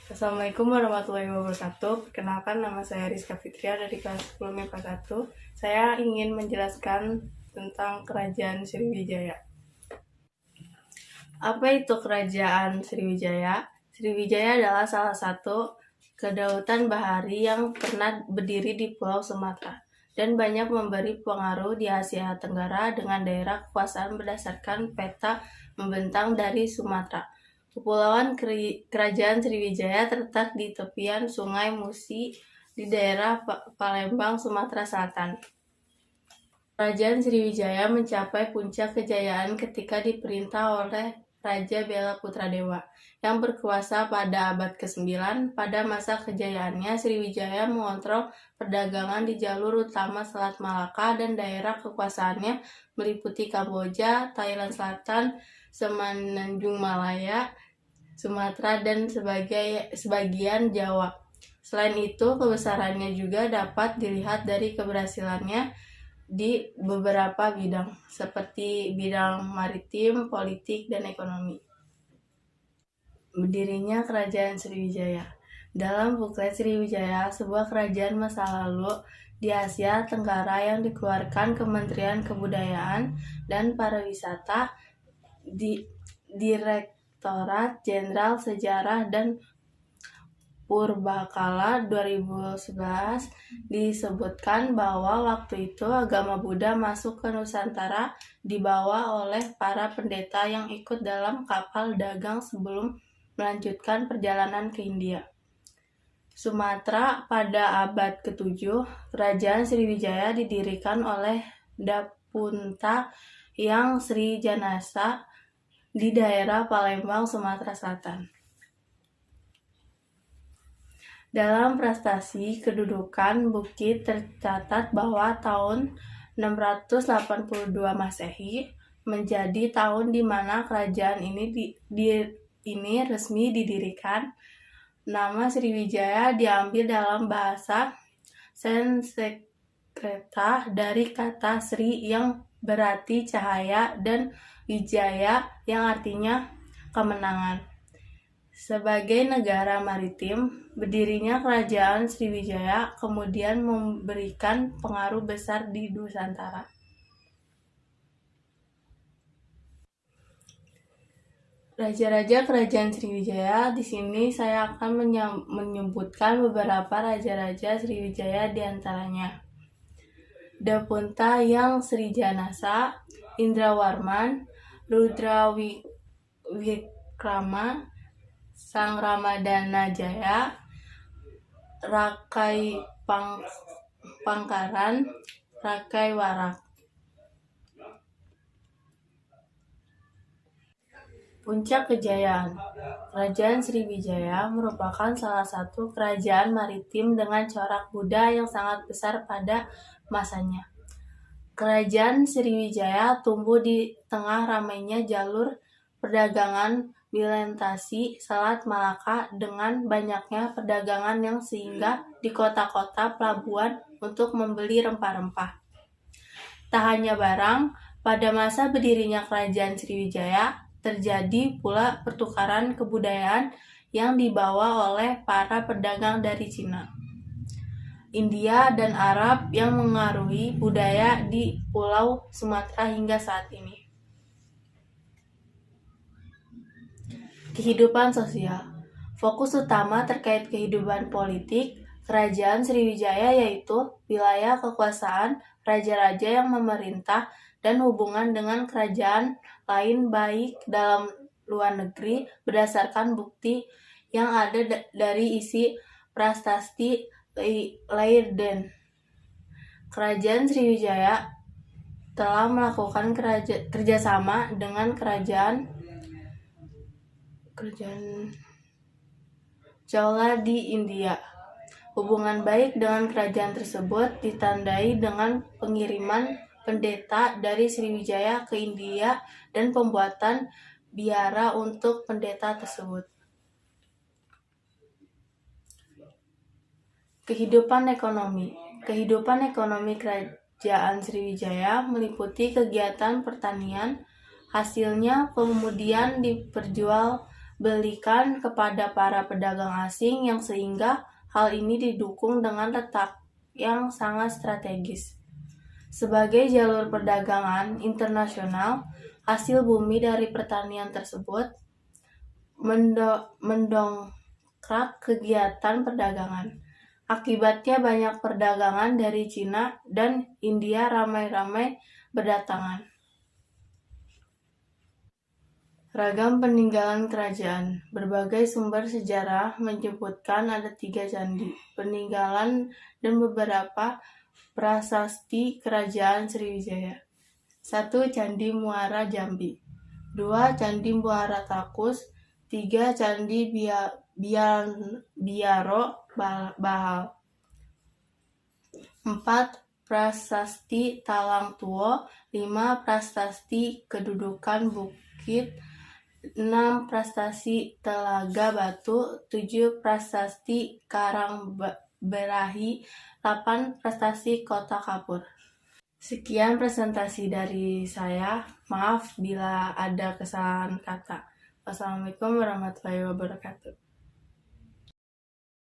Assalamualaikum warahmatullahi wabarakatuh. Perkenalkan, nama saya Rizka Fitria dari kelas 10 MIPA 1. Saya ingin menjelaskan tentang Kerajaan Sriwijaya. Apa itu Kerajaan Sriwijaya? Sriwijaya adalah salah satu kedaulatan bahari yang pernah berdiri di Pulau Sumatera dan banyak memberi pengaruh di Asia Tenggara dengan daerah kekuasaan berdasarkan peta membentang dari Sumatera. Kepulauan Kerajaan Sriwijaya terletak di tepian Sungai Musi di daerah Palembang, Sumatera Selatan. Kerajaan Sriwijaya mencapai puncak kejayaan ketika diperintah oleh Raja Bela Putradewa yang berkuasa pada abad ke-9. Pada masa kejayaannya, Sriwijaya mengontrol perdagangan di jalur utama Selat Malaka dan daerah kekuasaannya meliputi Kamboja, Thailand Selatan, Semenanjung Malaya, Sumatera, dan sebagian Jawa. Selain itu, kebesarannya juga dapat dilihat dari keberhasilannya di beberapa bidang, seperti bidang maritim, politik, dan ekonomi. Berdirinya Kerajaan Sriwijaya. Dalam buklet Sriwijaya, sebuah kerajaan masa lalu di Asia Tenggara yang dikeluarkan Kementerian Kebudayaan dan Pariwisata di Direktorat Jenderal Sejarah dan Purbakala 2011 disebutkan bahwa waktu itu agama Buddha masuk ke Nusantara dibawa oleh para pendeta yang ikut dalam kapal dagang sebelum melanjutkan perjalanan ke India. Sumatera pada abad ke-7, Kerajaan Sriwijaya didirikan oleh Dapunta yang Sri Janasa di daerah Palembang, Sumatera Selatan. Dalam prestasi kedudukan bukit tercatat bahwa tahun 682 Masehi menjadi tahun di mana kerajaan ini resmi didirikan. Nama Sriwijaya diambil dalam bahasa Sanskerta dari kata Sri yang berarti cahaya dan Wijaya yang artinya kemenangan. Sebagai negara maritim, berdirinya Kerajaan Sriwijaya kemudian memberikan pengaruh besar di Nusantara. Raja-raja Kerajaan Sriwijaya, di sini saya akan menyebutkan beberapa raja-raja Sriwijaya di antaranya. Dapunta yang Sri Janasa, Indrawarman, Rudrawikrama, Sang Ramadana Jaya, Rakai Pangkaran, Rakai Warak. Puncak kejayaan. Kerajaan Sriwijaya merupakan salah satu kerajaan maritim dengan corak Buddha yang sangat besar pada masanya. Kerajaan Sriwijaya tumbuh di tengah ramainya jalur perdagangan dilintasi Selat Malaka dengan banyaknya perdagangan yang sehingga di kota-kota pelabuhan untuk membeli rempah-rempah. Tak hanya barang, pada masa berdirinya Kerajaan Sriwijaya terjadi pula pertukaran kebudayaan yang dibawa oleh para pedagang dari Cina, India, dan Arab yang mengaruhi budaya di Pulau Sumatera hingga saat ini. Kehidupan sosial. Fokus utama terkait kehidupan politik Kerajaan Sriwijaya yaitu wilayah kekuasaan raja-raja yang memerintah dan hubungan dengan kerajaan lain baik dalam luar negeri berdasarkan bukti yang ada dari isi prasasti Leiden. Kerajaan Sriwijaya telah melakukan kerjasama dengan kerajaan Chola di India. Hubungan baik dengan kerajaan tersebut ditandai dengan pengiriman pendeta dari Sriwijaya ke India dan pembuatan biara untuk pendeta tersebut. Kehidupan ekonomi. Kehidupan ekonomi Kerajaan Sriwijaya meliputi kegiatan pertanian, hasilnya kemudian belikan kepada para pedagang asing yang sehingga hal ini didukung dengan letak yang sangat strategis. Sebagai jalur perdagangan internasional, hasil bumi dari pertanian tersebut mendongkrak kegiatan perdagangan. Akibatnya banyak perdagangan dari Cina dan India ramai-ramai berdatangan. Ragam peninggalan kerajaan. Berbagai sumber sejarah menyebutkan ada 3 candi peninggalan dan beberapa prasasti kerajaan Sriwijaya. 1. Candi Muara Jambi. 2. Candi Muara Takus. 3. Candi Biaro Bahal. 4. Prasasti Talang Tuo. 5. Prasasti Kedudukan Bukit. 6. Prasasti Telaga Batu. 7. Prasasti Karang Berahi. 8. Prasasti Kota Kapur. Sekian presentasi dari saya. Maaf bila ada kesalahan kata. Wassalamualaikum warahmatullahi wabarakatuh.